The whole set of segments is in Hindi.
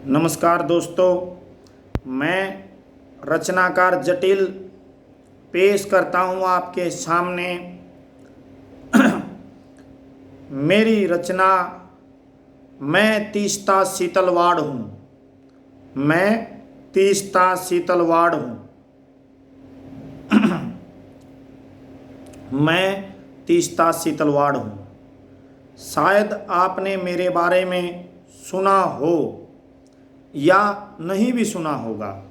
नमस्कार दोस्तों, मैं रचनाकार जटिल पेश करता हूँ आपके सामने मेरी रचना। मैं तीस्ता शीतलवाड़ हूँ। मैं तीस्ता शीतलवाड़ हूँ। मैं तीस्ता शीतलवाड़ हूँ। शायद आपने मेरे बारे में सुना हो या नहीं भी सुना होगा।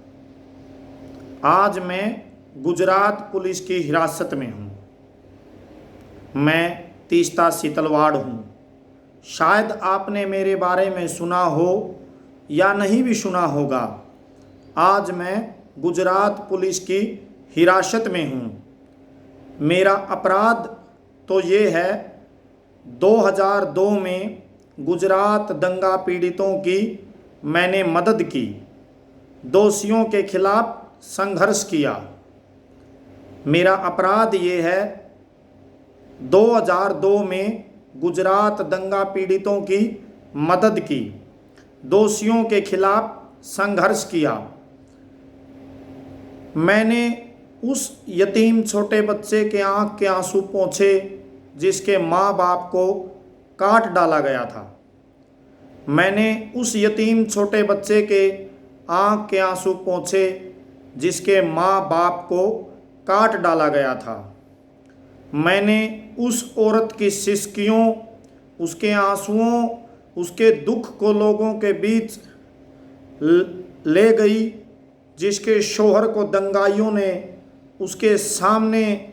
आज मैं गुजरात पुलिस की हिरासत में हूँ। मैं तीस्ता शीतलवाड़ हूँ। शायद आपने मेरे बारे में सुना हो या नहीं भी सुना होगा। आज मैं गुजरात पुलिस की हिरासत में हूँ। मेरा अपराध तो ये है, 2002 में गुजरात दंगा पीड़ितों की मैंने मदद की, दोषियों के खिलाफ संघर्ष किया। मेरा अपराध ये है, 2002 में गुजरात दंगा पीड़ितों की मदद की, दोषियों के खिलाफ संघर्ष किया। मैंने उस यतीम छोटे बच्चे के आंख के आंसू पोंछे जिसके माँ बाप को काट डाला गया था। मैंने उस यतीम छोटे बच्चे के आंख के आंसू पोंछे जिसके माँ बाप को काट डाला गया था। मैंने उस औरत की सिसकियों, उसके आंसुओं, उसके दुख को लोगों के बीच ले गई जिसके शौहर को दंगाइयों ने उसके सामने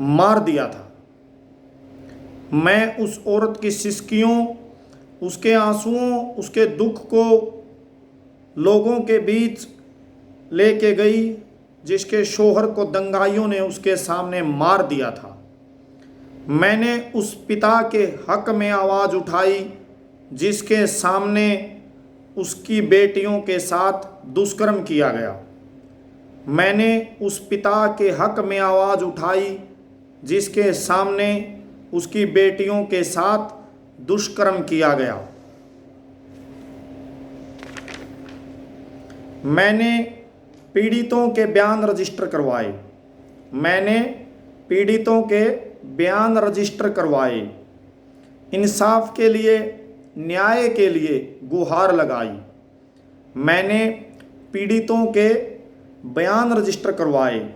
मार दिया था। मैं उस औरत की सिसकियों, उसके आंसुओं, उसके दुख को लोगों के बीच लेके गई जिसके शौहर को दंगाइयों ने उसके सामने मार दिया था। मैंने उस पिता के हक में आवाज़ उठाई जिसके सामने उसकी बेटियों के साथ दुष्कर्म किया गया। मैंने उस पिता के हक में आवाज़ उठाई जिसके सामने उसकी बेटियों के साथ दुष्कर्म किया गया। मैंने पीड़ितों के बयान रजिस्टर करवाए। मैंने पीड़ितों के बयान रजिस्टर करवाए। इंसाफ के लिए, न्याय के लिए गुहार लगाई। मैंने पीड़ितों के बयान रजिस्टर करवाए,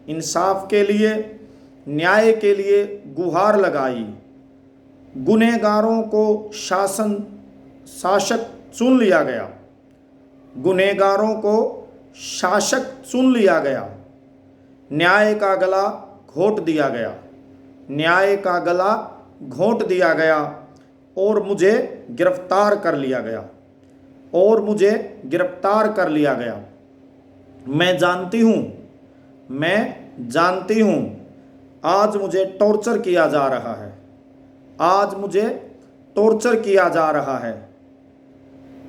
इंसाफ के लिए, न्याय के लिए गुहार लगाई। गुनहगारों को शासक चुन लिया गया। गुनहगारों को शासक चुन लिया गया। न्याय का गला घोंट दिया गया। न्याय का गला घोंट दिया गया और मुझे गिरफ्तार कर लिया गया। और मुझे गिरफ्तार कर लिया गया। मैं जानती हूँ आज मुझे टॉर्चर किया जा रहा है। आज मुझे टॉर्चर किया जा रहा है।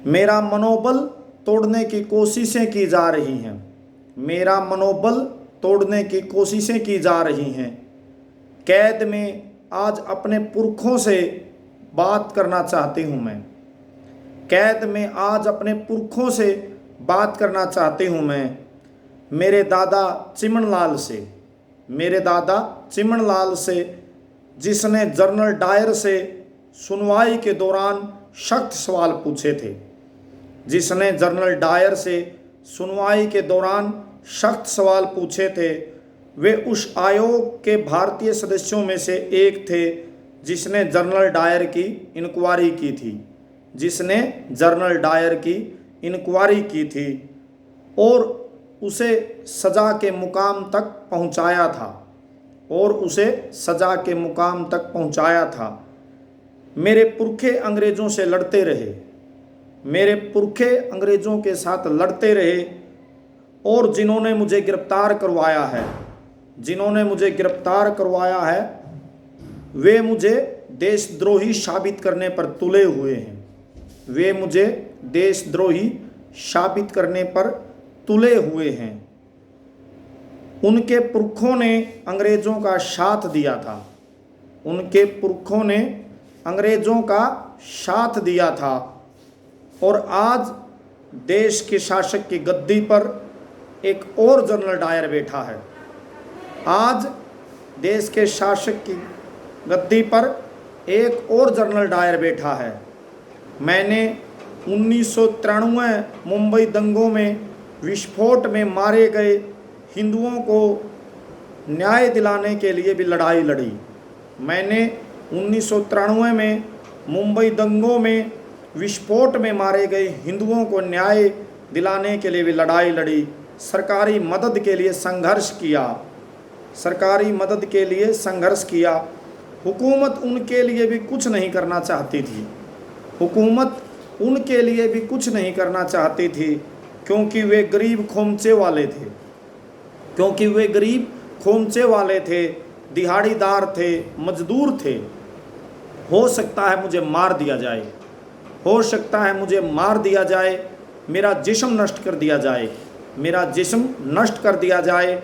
मेरा मनोबल तोड़ने की कोशिशें की जा रही हैं। मेरा मनोबल तोड़ने की कोशिशें की जा रही हैं। कैद में आज अपने पुरखों से बात करना चाहती हूँ मैं। कैद में आज अपने पुरखों से बात करना चाहती हूँ मैं। मेरे दादा चिमन लाल से जिसने जनरल डायर से सुनवाई के दौरान सख्त सवाल पूछे थे। जिसने जनरल डायर से सुनवाई के दौरान सख्त सवाल पूछे थे, वे उस आयोग के भारतीय सदस्यों में से एक थे जिसने जनरल डायर की इंक्वायरी की थी। जिसने जनरल डायर की इंक्वायरी की थी और उसे सज़ा के मुकाम तक पहुंचाया था। मेरे पुरखे अंग्रेज़ों से लड़ते रहे। मेरे पुरखे अंग्रेज़ों के साथ लड़ते रहे और जिन्होंने मुझे गिरफ्तार करवाया है, वे मुझे देशद्रोही साबित करने पर तुले हुए हैं। वे मुझे देशद्रोही साबित करने पर तुले हुए हैं। उनके पुरखों ने अंग्रेज़ों का साथ दिया था। उनके पुरखों ने अंग्रेज़ों का साथ दिया था और आज देश के शासक की गद्दी पर एक और जनरल डायर बैठा है। आज देश के शासक की गद्दी पर एक और जनरल डायर बैठा है। मैंने 1993 मुंबई दंगों में विस्फोट में मारे गए हिंदुओं को न्याय दिलाने के लिए भी लड़ाई लड़ी। मैंने 1993 में मुंबई दंगों में विस्फोट में मारे गए हिंदुओं को न्याय दिलाने के लिए भी लड़ाई लड़ी। सरकारी मदद के लिए संघर्ष किया, सरकारी मदद के लिए संघर्ष किया। हुकूमत उनके लिए भी कुछ नहीं करना चाहती थी, हुकूमत उनके लिए भी कुछ नहीं करना चाहती थी, क्योंकि वे गरीब खोमचे वाले थे, क्योंकि वे गरीब खोमचे वाले थे, दिहाड़ीदार थे, मजदूर थे। हो सकता है मुझे मार दिया जाए, हो सकता है मुझे मार दिया जाए, मेरा जिस्म नष्ट कर दिया जाए, मेरा जिस्म नष्ट कर दिया जाए,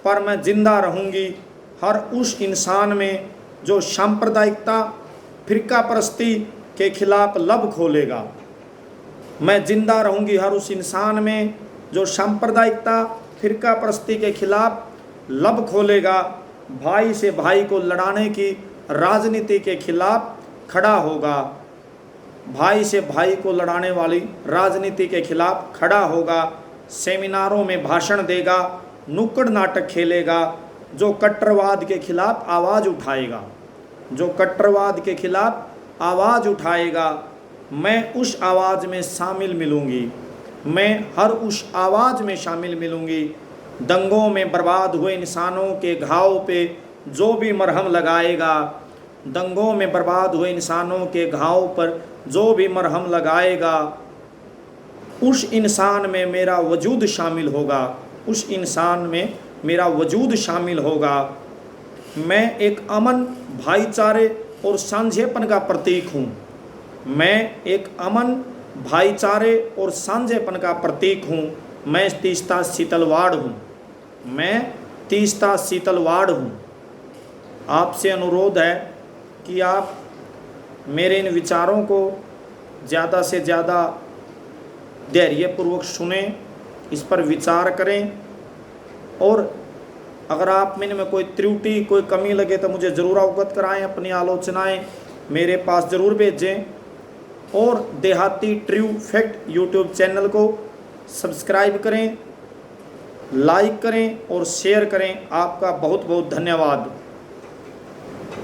पर मैं जिंदा रहूँगी हर उस इंसान में जो सांप्रदायिकता, फिरका परस्ती के खिलाफ लब खोलेगा। मैं जिंदा रहूँगी हर उस इंसान में जो सांप्रदायिकता, फिरका परस्ती के खिलाफ लब खोलेगा, भाई से भाई को लड़ाने की राजनीति के खिलाफ खड़ा होगा, भाई से भाई को लड़ाने वाली राजनीति के खिलाफ खड़ा होगा, सेमिनारों में भाषण देगा, नुक्कड़ नाटक खेलेगा, जो कट्टरवाद के खिलाफ आवाज़ उठाएगा, जो कट्टरवाद के खिलाफ आवाज़ उठाएगा, मैं उस आवाज़ में शामिल मिलूँगी, मैं हर उस आवाज़ में शामिल मिलूँगी। दंगों में बर्बाद हुए इंसानों के घाव पे जो भी मरहम लगाएगा, दंगों में बर्बाद हुए इंसानों के घाव पर जो भी मरहम लगाएगा, उस इंसान में मेरा वजूद शामिल होगा, उस इंसान में मेरा वजूद शामिल होगा। मैं एक अमन, भाईचारे और साझेपन का प्रतीक हूँ, मैं एक अमन, भाईचारे और साझेपन का प्रतीक हूँ। मैं तीस्ता शीतलवाड़ हूँ, मैं तीस्ता शीतलवाड़ हूँ। आपसे अनुरोध है कि आप मेरे इन विचारों को ज़्यादा से ज़्यादा धैर्यपूर्वक सुने, इस पर विचार करें, और अगर आप में कोई त्रुटि, कोई कमी लगे तो मुझे ज़रूर अवगत कराएं, अपनी आलोचनाएं मेरे पास ज़रूर भेजें। और देहाती ट्रू फैक्ट यूट्यूब चैनल को सब्सक्राइब करें, लाइक करें और शेयर करें। आपका बहुत बहुत धन्यवाद।